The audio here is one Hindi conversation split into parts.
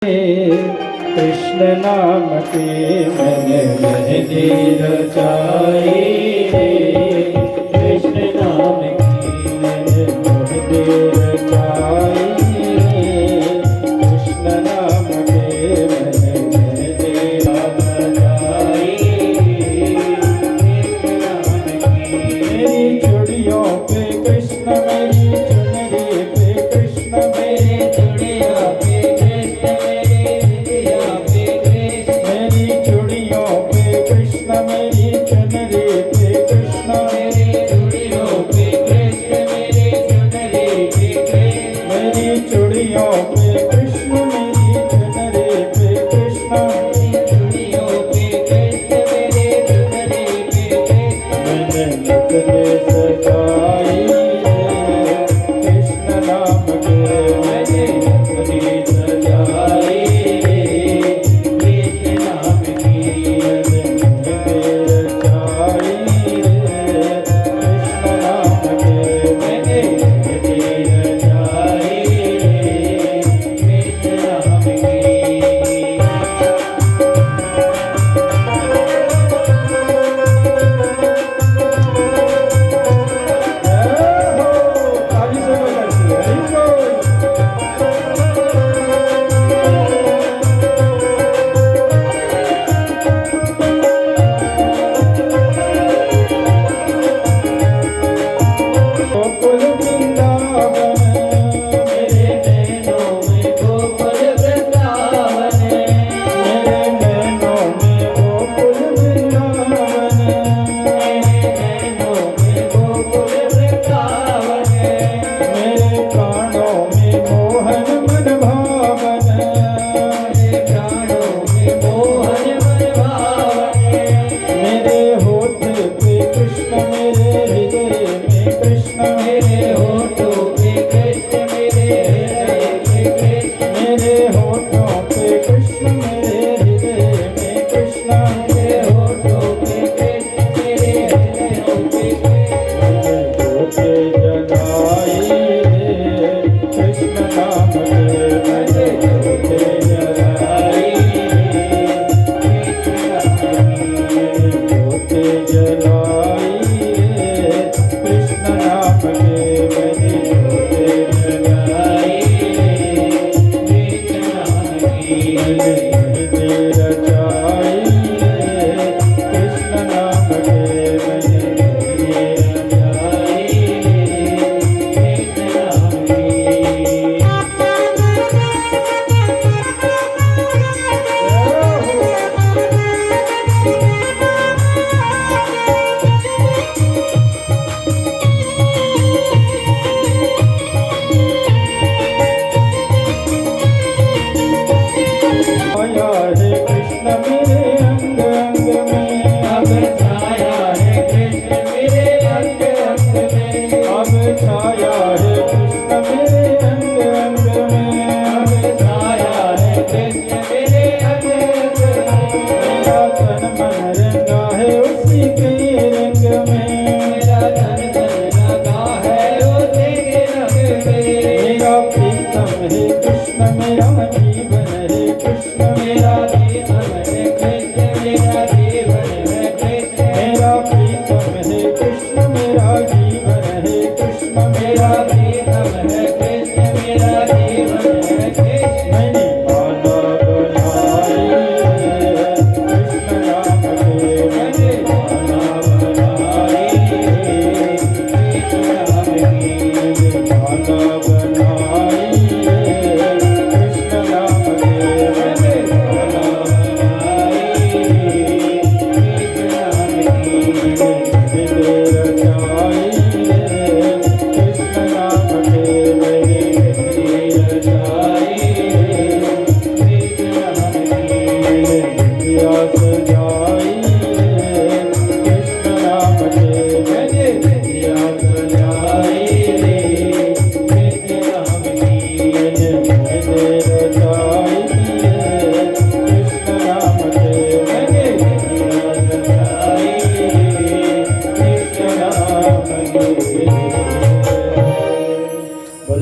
कृष्ण नाम के मैंने मेहंदी रचाई कृष्ण नाम की मैंने मेहंदी रचाई कृष्ण नाम के मैंने मेहंदी रचाई कृष्ण नाम की मेरी चूड़ियों पे कृष्ण मेरी चुनरी पे कृष्ण मेरी चूड़ियों पे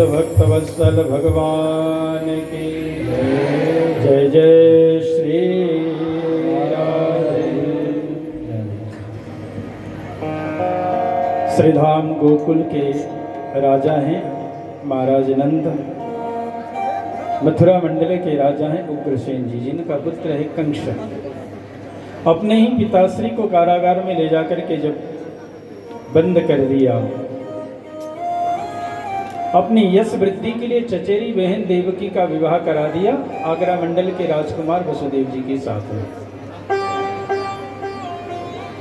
भक्तवत्सल भगवान की जय जय श्री राधे। श्रीधाम गोकुल के राजा हैं महाराज नंद, मथुरा मंडल के राजा हैं उग्रसेन जी, जिनका पुत्र है कंस। अपने ही पिताश्री को कारागार में ले जाकर के जब बंद कर दिया, अपनी यश वृद्धि के लिए चचेरी बहन देवकी का विवाह करा दिया आगरा मंडल के राजकुमार वसुदेव जी के साथ में।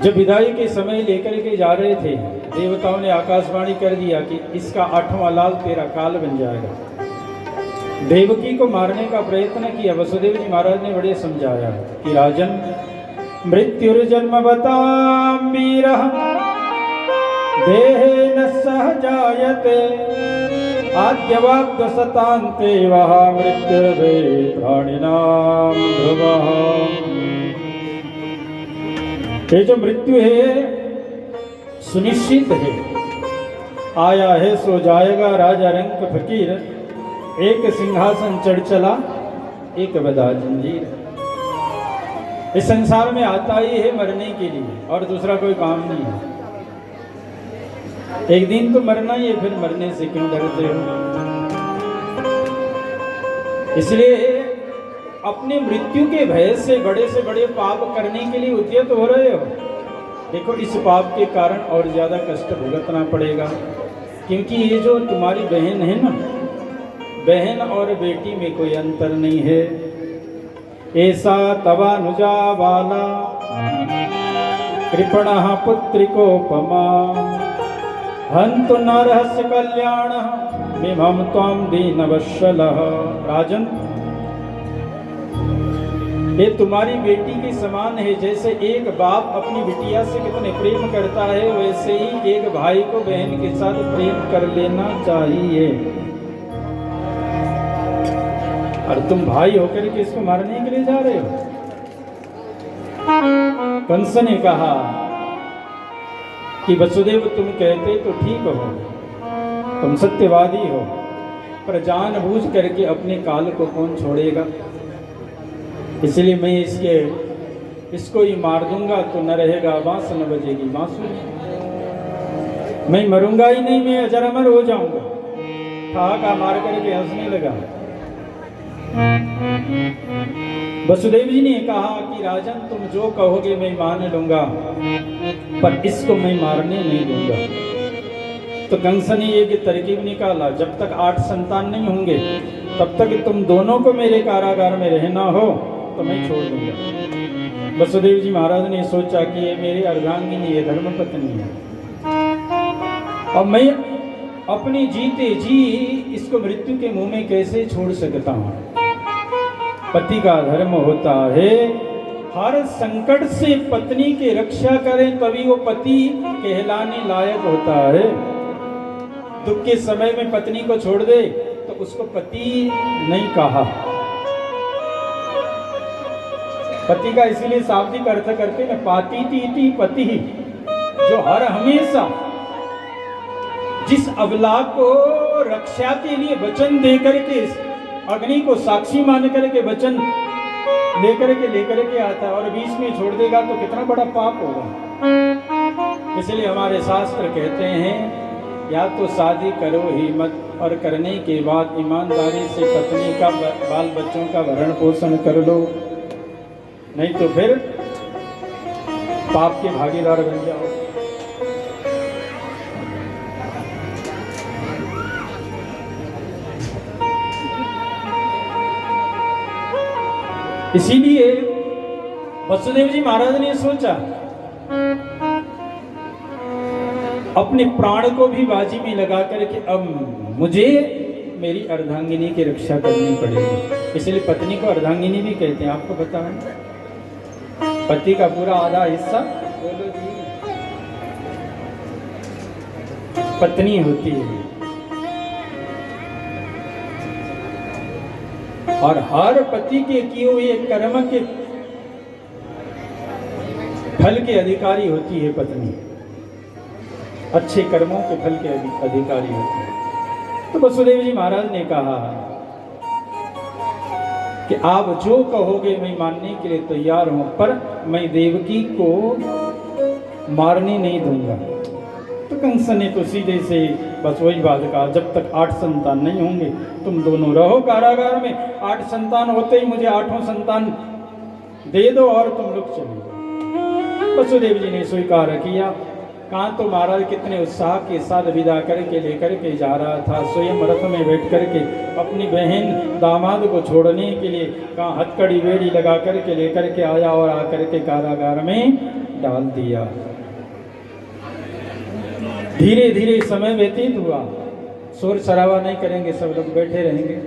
जब विदाई के समय लेकर के जा रहे थे, देवताओं ने आकाशवाणी कर दिया कि इसका 8वां लाल तेरा काल बन जाएगा। देवकी को मारने का प्रयत्न किया। वसुदेव जी महाराज ने बड़े समझाया कि राजन, मृत्युर्जन्म बताम वीरः देहेन सहजायते आद्यवाक्य सतान्ते वह मृत्युर्वे प्राणिनाम ध्रुवः। ये जो मृत्यु है सुनिश्चित है, आया है सो जाएगा। राजा रंक फकीर, एक सिंहासन चढ़ चला, एक बदा जंजीर। इस संसार में आता ही है मरने के लिए, और दूसरा कोई काम नहीं है। एक दिन तो मरना ही है, फिर मरने से क्यों डरते हो? इसलिए अपनी मृत्यु के भय से बड़े पाप करने के लिए उद्यत हो रहे हो। देखो, इस पाप के कारण और ज्यादा कष्ट भुगतना पड़ेगा, क्योंकि ये जो तुम्हारी बहन है ना, बहन और बेटी में कोई अंतर नहीं है। ऐसा तवानुजा वाला कृपणः पुत्रिकोपमा हंतु न रहस्य कल्याण मिमं त्वं दीनवत्सलः। राजन, ये तुम्हारी बेटी के समान है। जैसे एक बाप अपनी बिटिया से कितने प्रेम करता है, वैसे ही एक भाई को बहन के साथ प्रेम कर लेना चाहिए। और तुम भाई होकर के इसको मारने के लिए जा रहे हो। कंस ने कहा कि वसुदेव, तुम कहते तो ठीक हो, तुम सत्यवादी हो, पर जानबूझ करके अपने काल को कौन छोड़ेगा? इसलिए मैं इसको ही मार दूंगा तो न रहेगा बांस, न बजेगी बांसुरी। मैं मरूंगा ही नहीं, मैं अजर अमर हो जाऊंगा। ठहाका मार करके हंसने लगा। वसुदेव जी ने कहा कि राजन, तुम जो कहोगे मैं मान लूंगा, पर इसको मैं मारने नहीं दूंगा। तो कंस ने एक तरकीब निकाला, जब तक 8 संतान नहीं होंगे तब तक तुम दोनों को मेरे कारागार में रहना हो तो मैं छोड़ दूंगा। वसुदेव जी महाराज ने सोचा कि ये मेरी अर्धांगिनी है, धर्मपत्नी है, और मैं अपने जीते जी इसको मृत्यु के मुंह में कैसे छोड़ सकता हूं? पति का धर्म होता है हर संकट से पत्नी की रक्षा करें, तभी वो पति कहलाने लायक होता है। दुख के समय में पत्नी को छोड़ दे तो उसको पति नहीं कहा। पति का इसीलिए शाब्दिक अर्थ करते न, पाती तीति पति, जो हर हमेशा जिस अबला को रक्षा के लिए वचन देकर के, अग्नि को साक्षी मान करके वचन लेकर के आता है और बीच में छोड़ देगा तो कितना बड़ा पाप होगा। इसलिए हमारे शास्त्र कहते हैं, या तो शादी करो ही मत, और करने के बाद ईमानदारी से पत्नी का बाल बच्चों का भरण पोषण कर लो, नहीं तो फिर पाप के भागीदार बन जाओ। इसीलिए वसुदेव जी महाराज ने सोचा अपने प्राण को भी बाजी में लगा करके अब मुझे मेरी अर्धांगिनी की रक्षा करनी पड़ेगी। इसलिए पत्नी को अर्धांगिनी भी कहते हैं। आपको पता है, पति का पूरा आधा हिस्सा बोलो जी पत्नी होती है, और हर पति के किए हुए कर्म के फल के अधिकारी होती है पत्नी। अच्छे कर्मों के फल के अधिकारी होती है। तो वसुदेव जी महाराज ने कहा कि आप जो कहोगे मैं मानने के लिए तैयार हूं, पर मैं देवकी को मारने नहीं दूंगा। तो कंस ने तो सीधे से बस वही बात कहा, जब तक 8 संतान नहीं होंगे तुम दोनों रहो कारागार में, 8 संतान होते ही मुझे 8वां संतान दे दो और तुम लोग चले जाओ। वसुदेव जी ने स्वीकार किया। कहाँ तो महाराज कितने उत्साह के साथ विदा करके लेकर के जा रहा था, स्वयं रथ में बैठ करके अपनी बहन दामाद को छोड़ने के लिए कहाँ हथकड़ी बेड़ी लगा करके लेकर के आया और आकर के कारागार में डाल दिया। धीरे धीरे समय व्यतीत हुआ, शोर शराबा नहीं करेंगे, सब लोग बैठे रहेंगे।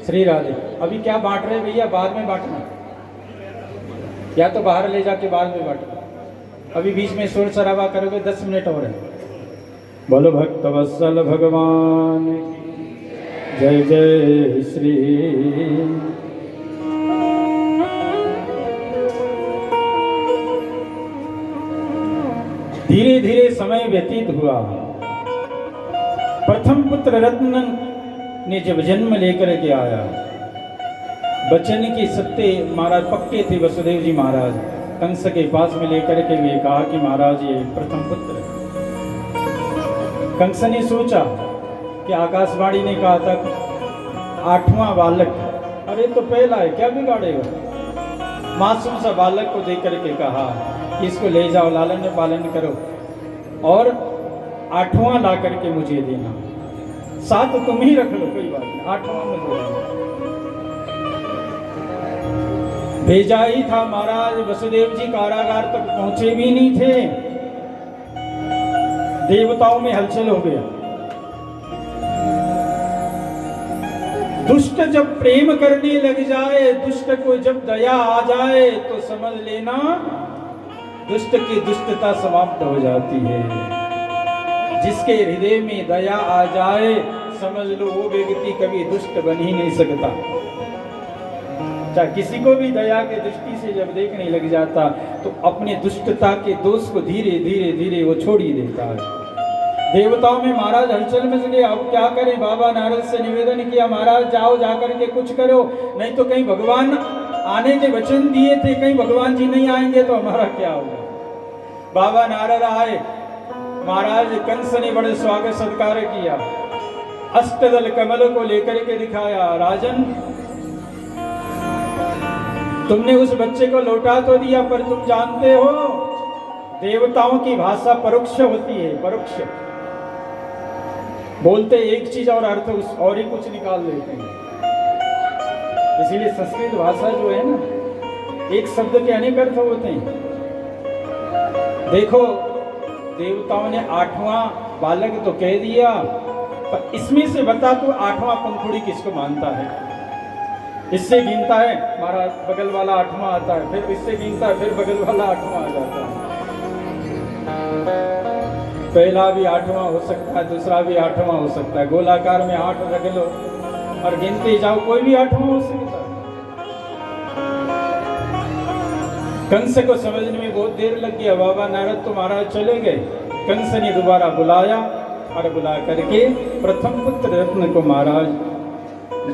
श्री राधे। अभी क्या बांट रहे भैया, बाद में बांटना, या तो बाहर ले जाके बाद में बांटना, अभी बीच में शोर शराबा करोगे 10 मिनट और है। बोलो भक्त वत्सल भगवान, जय जय श्री। धीरे धीरे समय व्यतीत हुआ। प्रथम पुत्र रत्न ने जब जन्म लेकर के आया, बचन की सत्य महाराज पक्के थे वसुदेव जी महाराज, कंस के पास में लेकर के वे कहा कि महाराज ये प्रथम पुत्र। कंस ने सोचा कि आकाशवाणी ने कहा था 8वां बालक, अरे तो पहला है क्या बिगाड़ेगा। मासूम सा बालक को देख करके कहा कि इसको ले जाओ, लालन पालन करो और 8वां ला करके मुझे देना, 7 तुम ही रख लो, कोई बात नहीं, 8वां में दो। भेजा ही था महाराज, वसुदेव जी कारागार तक पहुंचे भी नहीं थे, देवताओं में हलचल हो गया। दुष्ट जब प्रेम करने लग जाए, दुष्ट को जब दया आ जाए तो समझ लेना दुष्ट की दुष्टता समाप्त हो जाती है। जिसके हृदय में दया आ जाए समझ लो वो व्यक्ति कभी दुष्ट बन ही नहीं सकता। चाहे किसी को भी दया के दृष्टि से जब देखने लग जाता तो अपने दुष्टता के दोष को धीरे धीरे धीरे वो छोड़ ही देता है। देवताओं में महाराज हलचल में गए, अब क्या करें। बाबा नारद से निवेदन किया, महाराज जाओ जाकर के कुछ करो, नहीं तो कहीं भगवान आने के वचन दिए थे, कहीं भगवान जी नहीं आएंगे तो हमारा क्या होगा। बाबा नारद आए, महाराज कंस ने बड़े स्वागत सत्कार किया, अष्टदल कमल को लेकर के दिखाया। राजन तुमने उस बच्चे को लौटा तो दिया, पर तुम जानते हो देवताओं की भाषा परोक्ष होती है, परोक्ष बोलते एक चीज और अर्थ और ही कुछ निकाल लेते हैं। इसीलिए संस्कृत भाषा जो है ना, एक शब्द के अनेक अर्थ होते हैं। देखो देवताओं ने 8वां बालक तो कह दिया, पर इसमें से बता तू 8वां पंखुड़ी किसको मानता है। इससे गिनता है महाराज, बगल वाला 8वां आता है, फिर इससे गिनता है, फिर बगल वाला 8वां आ जाता है। पहला भी 8वां हो सकता है, दूसरा भी 8वां हो सकता है। गोलाकार में 8 रख लो और गिनते जाओ, कोई भी 8वां हो सकता है। कंस को समझने में बहुत देर लग गया। बाबा नारद तो महाराज चले गए। कंस ने दोबारा बुलाया और बुला करके प्रथम पुत्र रत्न को महाराज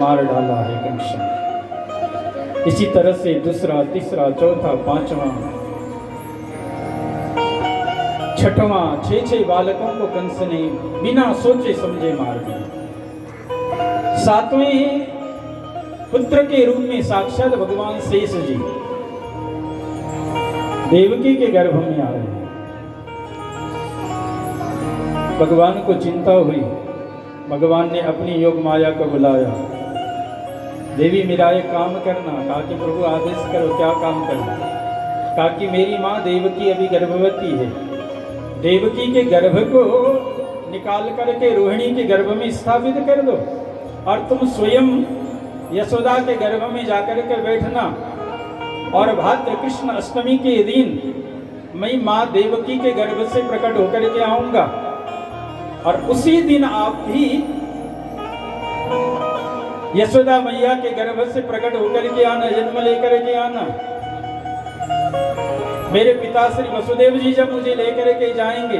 मार डाला है कंस ने। इसी तरह से दूसरा, तीसरा, चौथा, 5वां, 6वां, 6 बालकों को कंस ने बिना सोचे समझे मार दिया। 7वें पुत्र के रूप में साक्षात भगवान शेष जी देवकी के गर्भ में आए। भगवान को चिंता हुई, भगवान ने अपनी योग माया को बुलाया। देवी मेरा एक काम करना। कहा कि प्रभु आदेश करो, क्या काम करना। कहा कि मेरी माँ देवकी अभी गर्भवती है, देवकी के गर्भ को निकाल करके रोहिणी के गर्भ में स्थापित कर दो और तुम स्वयं यशोदा के गर्भ में जाकर के बैठना। और भाद्र कृष्ण अष्टमी के दिन मैं माँ देवकी के गर्भ से प्रकट होकर के आऊंगा और उसी दिन आप भी यशोदा मैया के गर्भ से प्रकट होकर के आना, जन्म लेकर के आना। मेरे पिता श्री वसुदेव जी जब मुझे लेकर के जाएंगे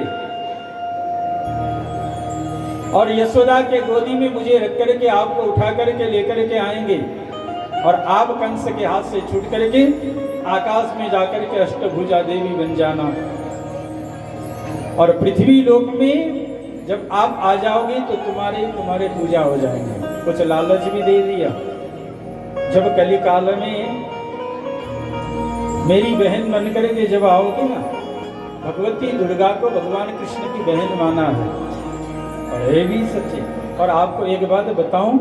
और यशोदा के गोदी में मुझे रख करके आपको उठा करके लेकर के आएंगे और आप कंस के हाथ से छूट करके आकाश में जाकर के अष्टभुजा देवी बन जाना। और पृथ्वी लोक में जब आप आ जाओगे तो तुम्हारे पूजा हो जाएंगे। कुछ लालच भी दे दिया। जब कली काल में मेरी बहन बन करके जब आओगे ना, भगवती दुर्गा को भगवान कृष्ण की बहन माना है, और ये भी सच्चे। और आपको एक बात बताऊं,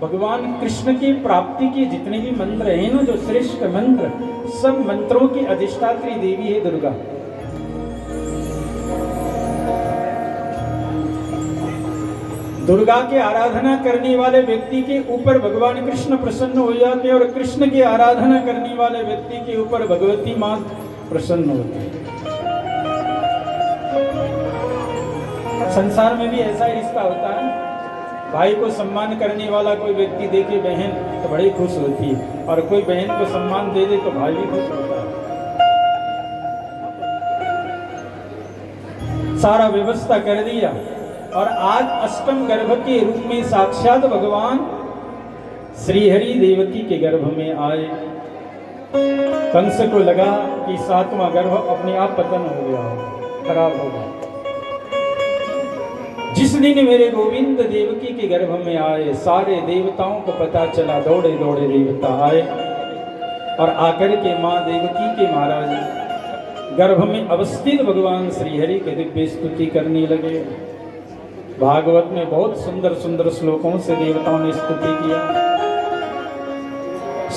भगवान कृष्ण की प्राप्ति के जितने भी मंत्र हैं ना, जो श्रेष्ठ मंत्र, सब मंत्रों की अधिष्ठात्री देवी है दुर्गा। दुर्गा की आराधना करने वाले व्यक्ति के ऊपर भगवान कृष्ण प्रसन्न हो जाते हैं, और कृष्ण की आराधना करने वाले व्यक्ति के ऊपर भगवती मां प्रसन्न होती है। संसार में भी ऐसा ही रिश्ता होता है। भाई को सम्मान करने वाला कोई व्यक्ति देखे बहन तो बड़ी खुश होती है, और कोई बहन को सम्मान दे दे तो भाई भी खुश होता है। सारा व्यवस्था कर दिया, और आज अष्टम गर्भ के रूप में साक्षात भगवान श्रीहरि देवकी के गर्भ में आए। कंस को लगा कि सातवां गर्भ अपने आप पतन हो गया, खराब हो गया। जिस दिन मेरे गोविंद देवकी के गर्भ में आए, सारे देवताओं को पता चला, दौड़े दौड़े देवता आए, और आकर के मां देवकी के महाराज गर्भ में अवस्थित भगवान श्रीहरि की दिव्य स्तुति करने लगे। भागवत में बहुत सुंदर सुंदर श्लोकों से देवताओं ने स्तुति किया।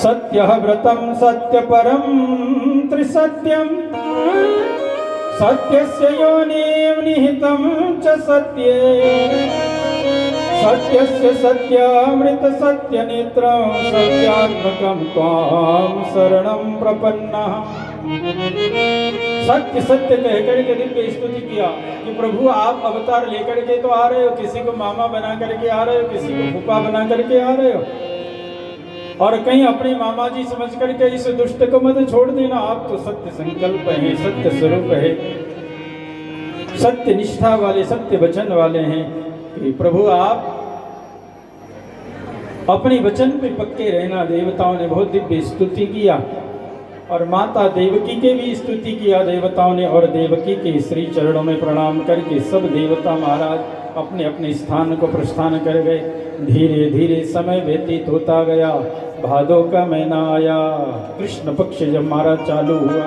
सत्य व्रतम सत्य परम त्रिसत्यम, सत्यस्य योनिं निहितं च सत्ये, सत्यस्य सत्यामृत सत्य नेत्रं, सत्यात्मकं त्वां शरणं प्रपन्नः। सत्य सत्य कहकर के दिव्य स्तुति किया कि प्रभु आप अवतार लेकर के तो आ रहे हो, किसी को मामा बना करके आ रहे हो, किसी को फूफा बना करके आ रहे हो, और कहीं अपने मामा जी समझ करके इस दुष्ट को मत छोड़ देना। आप तो सत्य संकल्प हैं, सत्य स्वरूप है, सत्य निष्ठा वाले, सत्य वचन वाले हैं कि प्रभु आप अपने वचन पे पक्के रहना। देवताओं ने बहुत दिव्य स्तुति किया, और माता देवकी के भी स्तुति किया देवताओं ने, और देवकी के श्री चरणों में प्रणाम करके सब देवता महाराज अपने अपने स्थान को प्रस्थान कर गए। धीरे धीरे समय व्यतीत होता गया। भादो का महीना आया, कृष्ण पक्ष जब महाराज चालू हुआ।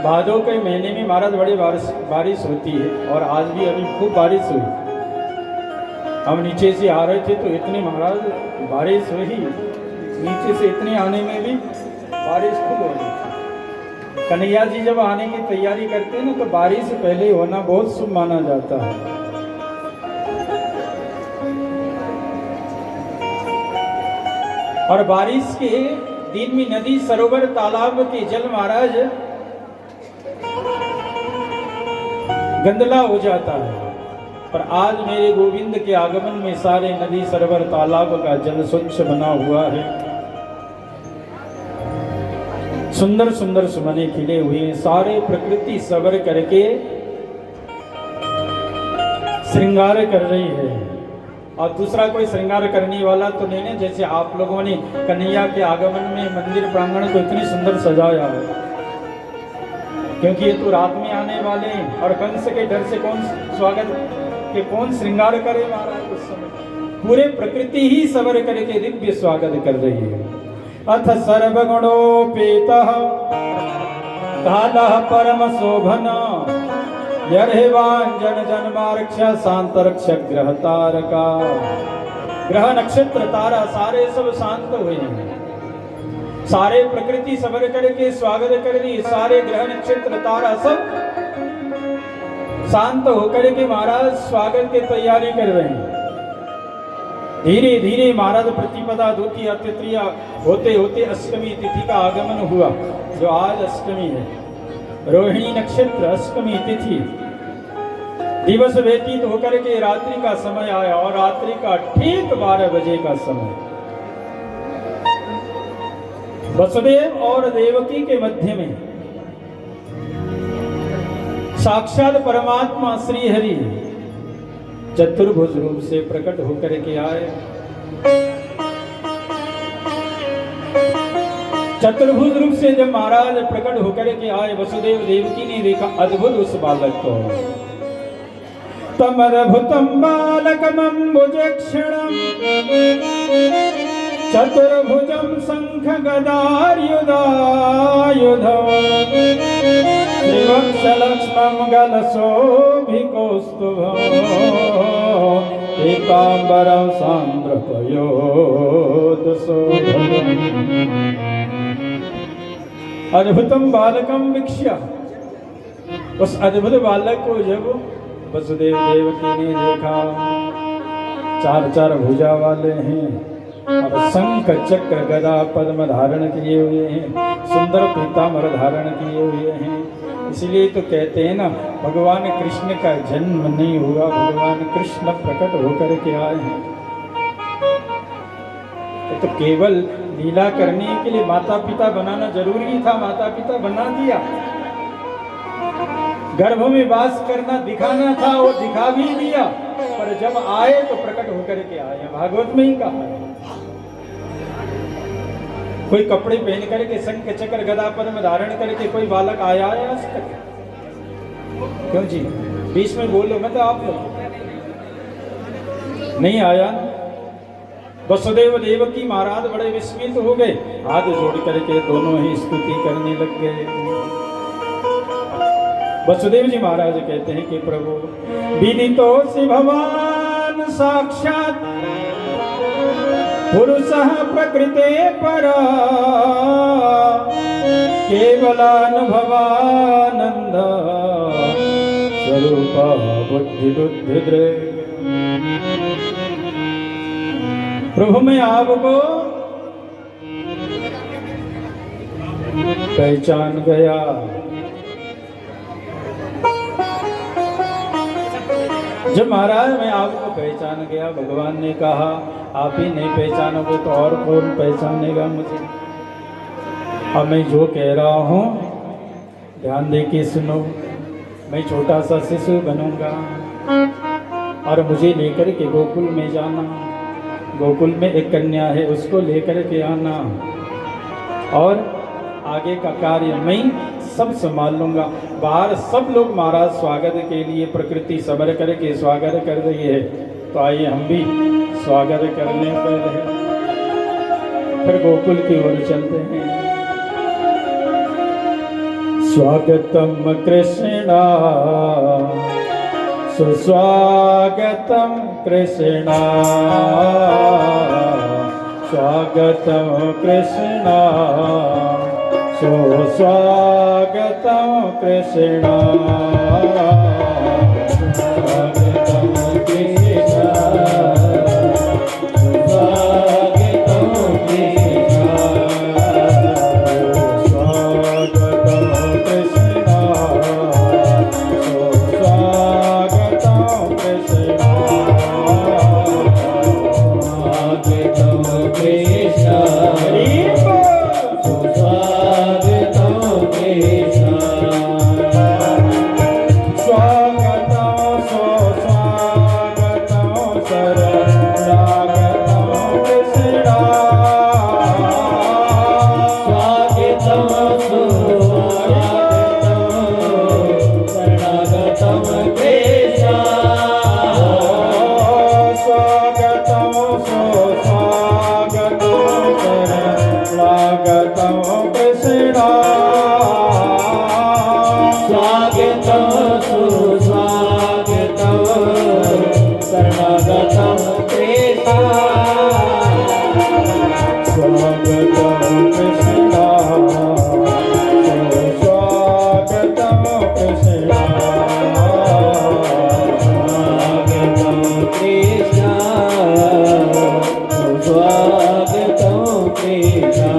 भादो के महीने में महाराज बड़ी बारिश होती है, और आज भी अभी खूब बारिश हुई। हम नीचे से आ रहे थे तो इतनी महाराज बारिश हुई, नीचे से इतने आने में भी बारिश खूब हो रही। कन्हैया जी जब आने की तैयारी करते हैं ना, तो बारिश से पहले होना बहुत शुभ माना जाता है। और बारिश के दिन में नदी, सरोवर, तालाब के जल महाराज गंदला हो जाता है, पर आज मेरे गोविंद के आगमन में सारे नदी, सरोवर, तालाब का जल स्वच्छ बना हुआ है। सुंदर सुंदर सुमने खिले हुए हैं, सारे प्रकृति सबर करके श्रृंगार कर रही है। और दूसरा कोई श्रृंगार करने वाला तो नहीं है, जैसे आप लोगों ने कन्हैया के आगमन में मंदिर प्रांगण को इतनी सुंदर सजाया है, क्योंकि ये तो रात में आने वाले हैं, और कंस के डर से कौन स्वागत के कौन श्रृंगार करे महाराज। उस समय पूरे प्रकृति ही सबर करके दिव्य स्वागत कर रही है। अथ सर्वगुणोपेतः कालः परम शोभना, यर्हिवाञ्जन जन्मारक्ष शांतरक्षक ग्रह तारका। ग्रह नक्षत्र तारा सारे सब शांत हुए हैं, सारे प्रकृति सबर करके स्वागत कर रही, सारे ग्रह नक्षत्र तारा सब शांत होकर के महाराज स्वागत की तैयारी कर रहे हैं। धीरे धीरे महाराज प्रतिपदा, द्वितीया, तृतीया होते होते अष्टमी तिथि का आगमन हुआ, जो आज अष्टमी है। रोहिणी नक्षत्र अष्टमी तिथि, दिवस व्यतीत होकर के रात्रि का समय आया, और रात्रि का ठीक 12 बजे का समय वसुदेव और देवकी के मध्य में साक्षात परमात्मा श्री हरि चतुर्भुज रूप से प्रकट होकर के आए। चतुर्भुज रूप से जब महाराज प्रकट होकर के आए, वसुदेव देवकी ने देखा अद्भुत उस बालक को। तमद्भुतं बालकमम्बुजक्षणं चतुर्भुजं शङ्खगदायुधायुधं श्रीवत्सलक्ष्मं गलशोभिकौस्तुभं पीताम्बरं सान्द्रपयोधशोभनम्। अद्भुतम बालकम वीक्ष्य, उस अद्भुत बालक को जब वसुदेव देवकी ने देखा, चार चार भुजा वाले हैं और शंख चक्र गदा पद्म धारण किए हुए हैं, सुंदर पीताम्बर धारण किए हुए हैं। इसलिए तो कहते हैं ना, भगवान कृष्ण का जन्म नहीं हुआ, भगवान कृष्ण प्रकट होकर के आए हैं। तो केवल लीला करने के लिए माता पिता बनाना जरूरी था, माता पिता बना दिया। गर्भ में वास करना दिखाना था, वो दिखा भी दिया। पर जब आए तो प्रकट होकर के आए, भागवत में ही कहा है। कोई कपड़े पहन करके शंख चक्र गदा पद्म धारण करके कोई बालक आया है आज तक? क्यों जी, बीच में बोलो, मैं तो आप लोग नहीं आया। वसुदेव देवकी महाराज बड़े विस्मित हो गए, हाथ जोड़ करके दोनों ही स्तुति करने लग गए। वसुदेव जी महाराज कहते हैं कि प्रभु विदितोऽसि भवान साक्षात् पुरुषः प्रकृते परा केवलानुभवानंद स्वरूप बुद्धि। प्रभु मैं आपको पहचान गया। जब महाराज मैं आपको पहचान गया, भगवान ने कहा आप ही नहीं पहचानोगे तो और कौन पहचानेगा मुझे। अब मैं जो कह रहा हूँ ध्यान दे के सुनो। मैं छोटा सा शिशु बनूंगा और मुझे लेकर के गोकुल में जाना। गोकुल में एक कन्या है, उसको लेकर के आना और आगे का कार्य मैं सब संभाल लूंगा। बाहर सब लोग महाराज स्वागत के लिए प्रकृति सबर करके स्वागत कर रही है, तो आइए हम भी स्वागत करने पहले फिर गोकुल की ओर चलते हैं। स्वागतम कृष्णा सुस्वागतम कृष्णा, स्वागतम कृष्णा सुस्वागतम कृष्णा, स्वागतम कृष्णा सुस्वागतम कृष्णा, स्वागतम कृष्णा सुस्वागतम कृष्णा, स्वागतम कृष्णा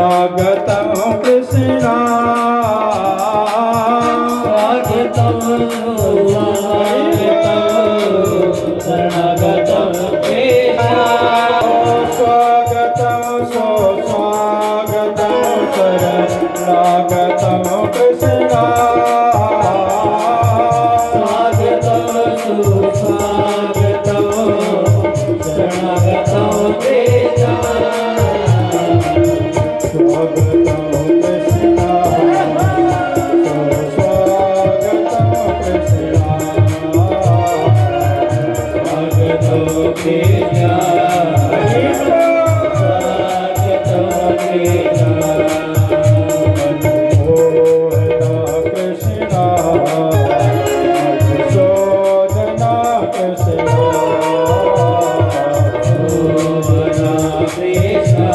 स्वागतम कृष्णा स्वागतम शरणागतम केशा स्वागतम स्वागतम शरणागतम कृष्णा स्वागतम सुस्वागतम शरणागतम केशा स्वागतम कृष्णा स्वागतम कृष्णा स्वागतम केशा स्वागतम केशा कृष्णा मधुसूदना कृष्णा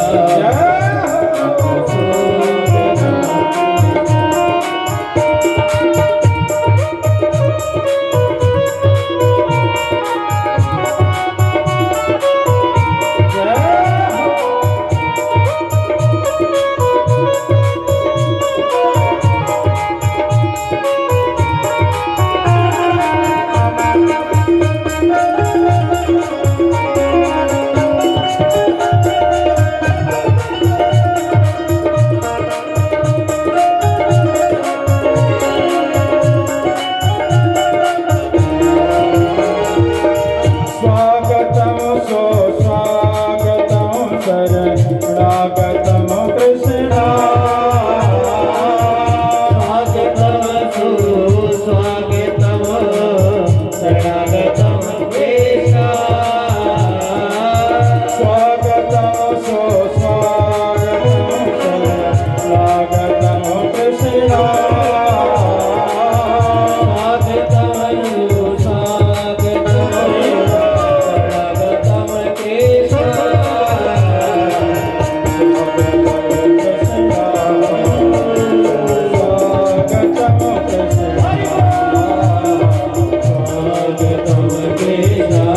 स्वागतम स्वागतम शरणागतम कृष्णा स्वागतम सुस्वागतम शरणागतम केशा स्वागतम स्वागतम शरणागतम कृष्णा स्वागतम सुस्वागतम शरणागतम केशा स्वागतम केशा स्वागतम केशा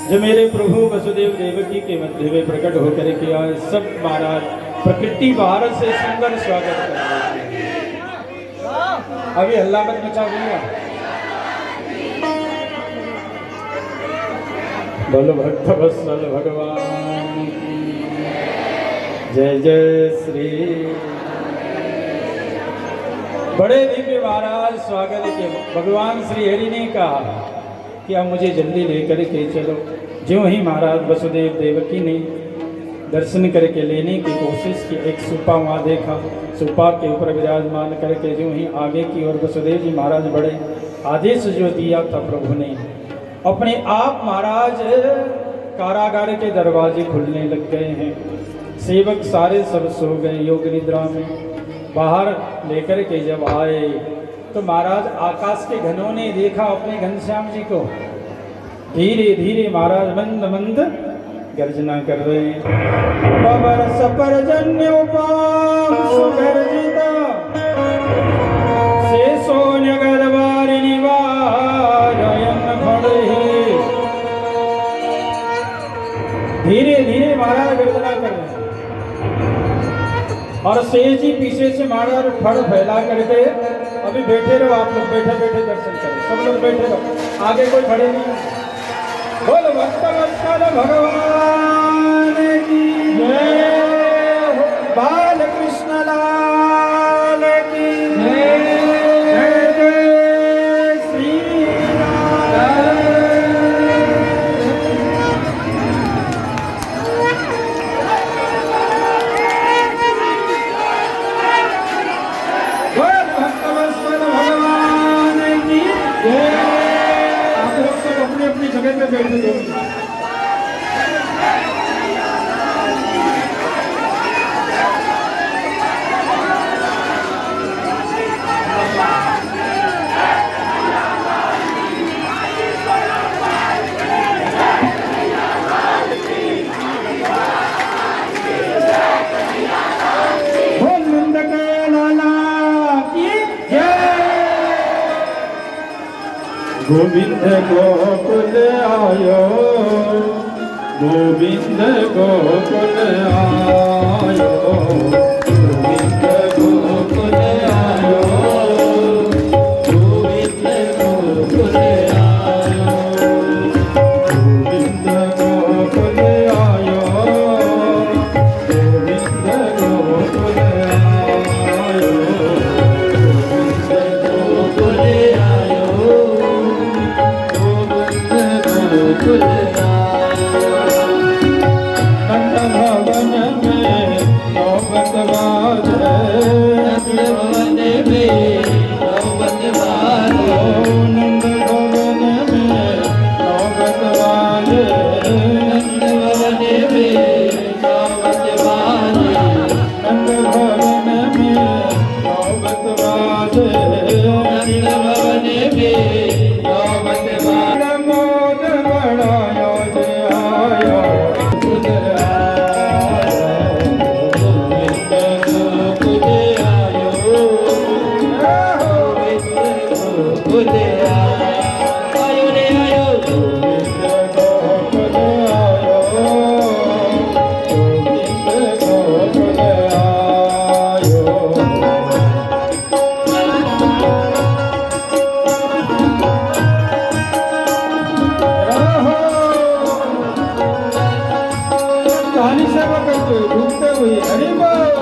जो मेरे प्रभु वसुदेव देवकी के मध्य में प्रकट होकर के आए सब महाराज प्रकृति भारत से सुंदर स्वागत कर रहे हैं। अभी हल्ला मत मचा भैया। बोलो भक्त वत्सल भगवान की जय जय श्री। बड़े दिव्य महाराज स्वागत के भगवान श्री हरि ने कहा कि आप मुझे जल्दी लेकर के चलो। ज्यों ही महाराज वसुदेव देवकी ने दर्शन करके लेने की कोशिश की, एक सुपा वहाँ देखा, सुपा के ऊपर विराजमान करके ज्यों ही आगे की ओर वसुदेव जी महाराज बढ़े। आदेश जो दिया था प्रभु ने, अपने आप महाराज कारागार के दरवाजे खुलने लग गए हैं। सेवक सारे सब सो गए योग निद्रा में। बाहर लेकर के जब आए तो महाराज आकाश के घनों ने देखा अपने घनश्याम जी को। धीरे धीरे महाराज मंद मंद गर्जना कर रहे हैं। बबर सपरजन्योपाम सुगर्जिता शेषो न्यगरवारि निवारयन् फणिः। धीरे धीरे महाराज गर्जना कर रहे हैं और शेष जी पीछे से महाराज फड़ फैला करके, अभी बैठे रहो आप लोग, बैठे बैठे दर्शन करें, सब लोग बैठे रहो, आगे कोई खड़े नहीं। बोल भक्त वत्सल भगवान की जय, बाल कृष्ण लाल की जय, जय जय श्री राम। बोल भक्त वत्सल भगवान की जय। आप लोग सब अपनी अपनी जगह पे गोविंद गोकुल आयो, गोविंद गोकुल आयो, गोविंद गोकुल आयो, गोविंद गोकुल आयो, गोविंद गोकुल आयो, गोविंद गोकुल आयो, गोकुल आयो, गोविंद गोकुल आयो। नंद भवन में नौबत बाजे, नंद भवन में नौबत बाजे, नंद भवन में नौबत बाजे, नंद भवन में नौबत बाजे, नंद भवन में नौबत बाजे, नंद भवन में नौबत बाजे। मोद बढ़ायो जे आयो, खुद आयो, गोविंद गोकुल आयो, गोविंद गोकुल आयो रे आयो। गोविंद गोकुल आयो, गोविंद गोकुल आयो। कहानी सेवा करते हुए घूमते हुए हरि बोल।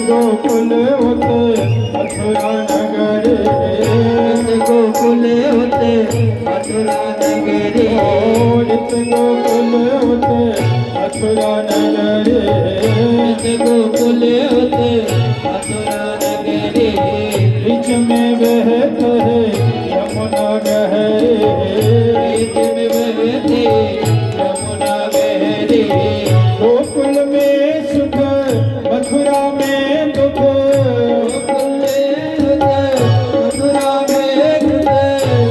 गोकुल होते मथुरा नगरे, गोकुल होते मथुरा नगरी, नित गोकुल होते मथुरा नगरे, गोकुल होते मथुरा नगरी, बीच में बहते है यमुना गहरे, बीच में बहती यमुना बहरी, गोकुल में सुख मथुरा में दुख, गोकुल होते मथुरा में दुख,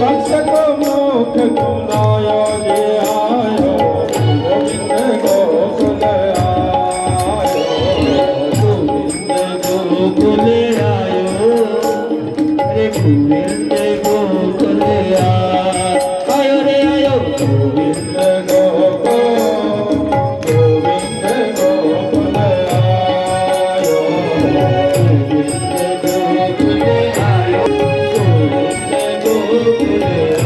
कंस को मोक्ष सुनायो जे आयो, गोविंद गोकुल आयो, गोविंद गोकुल आयो, रे गोविंद गोकुल आयो रे आयो। गोविंद गोकुल, गोविंद गोकुल आयो, गोविंद गोकुल आयो, गोविंद गोकुल आयो।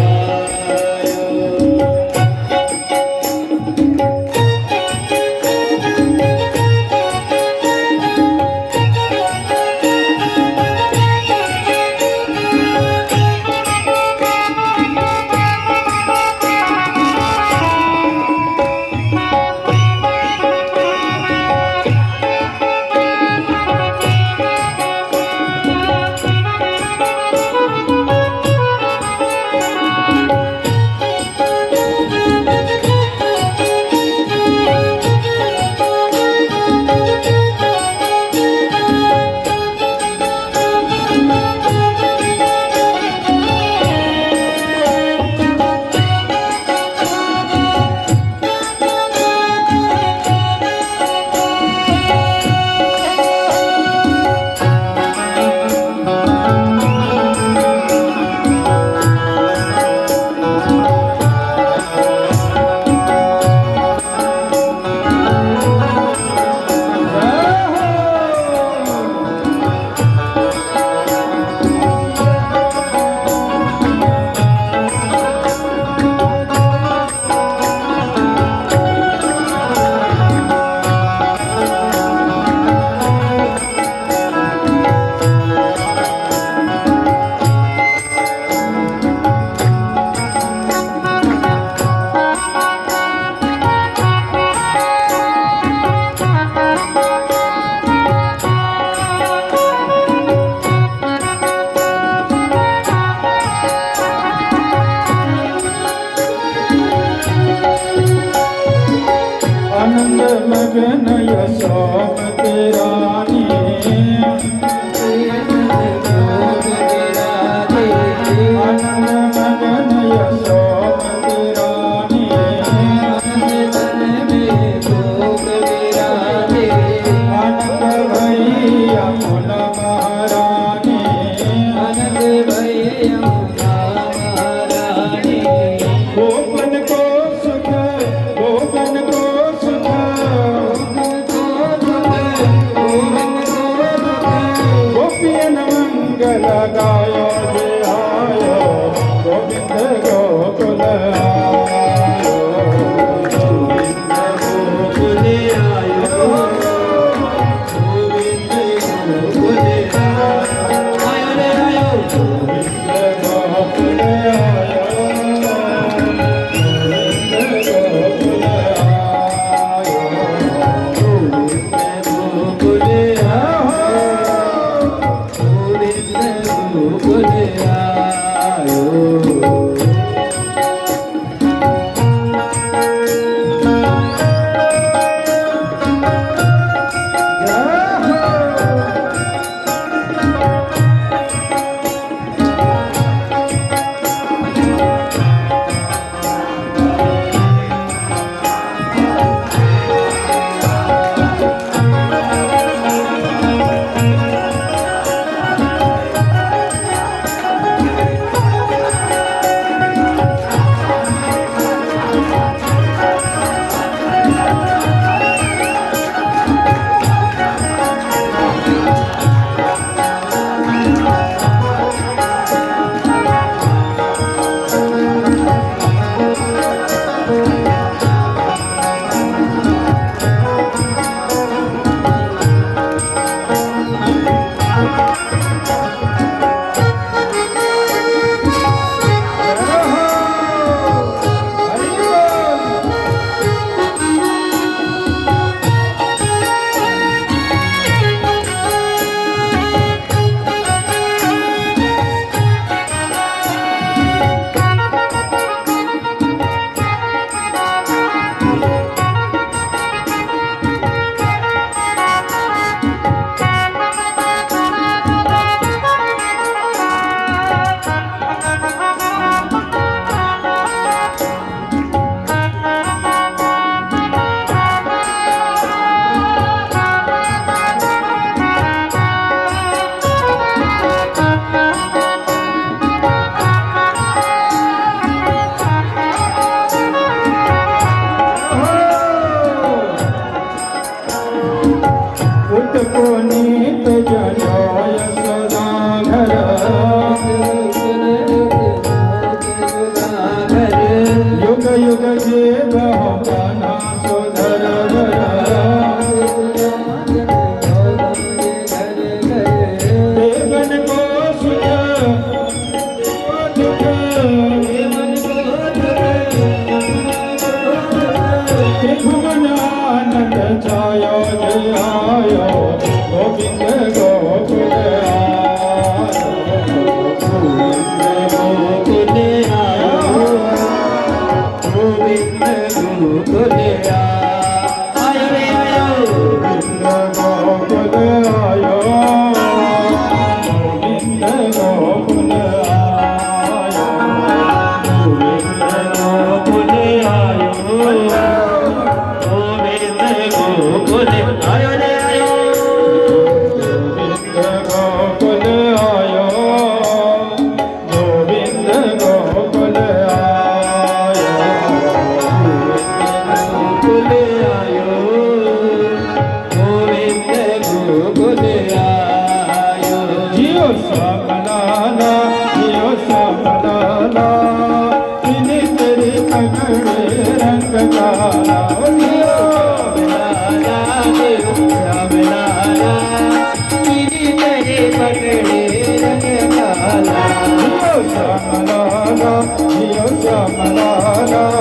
यशोमती रानी आनंद मगन यशोमती रानी आनंद भैया मुना महारानी गोपन को सुख गोपन को सुख गोपियन मंगल गायो जय आयो गोविंद गोकुल आयो गोविंद गोकुल आयो गोविंद गोकुल आयो पुनीत जनाय सदा घर युग युग जे बहना सुधर देवन को सुन त्रिभुवन आनंद छायो जय आयो गोविंद गोकुल आयो गोविंद गोकुल आयो गोविंद गोकुल आयो रे आयो गोविंद गोकुल आयो गोविंद गोकुल आयो गोविंद गोकुल आयो गोविंद गोकुल आयो रे आयो गोविंद गोकुल आयो गोविंद गोकुल आयो गोविंद गोकुल आयो गोविंद गोकुल आयो जियो श्यामलाला जियो श्यामलाला तिने तेरे पगड़े रंग काला जियो श्यामलाला तिने तेरे पगड़े रंग काला जियो श्यामलाला जियो श्यामलाला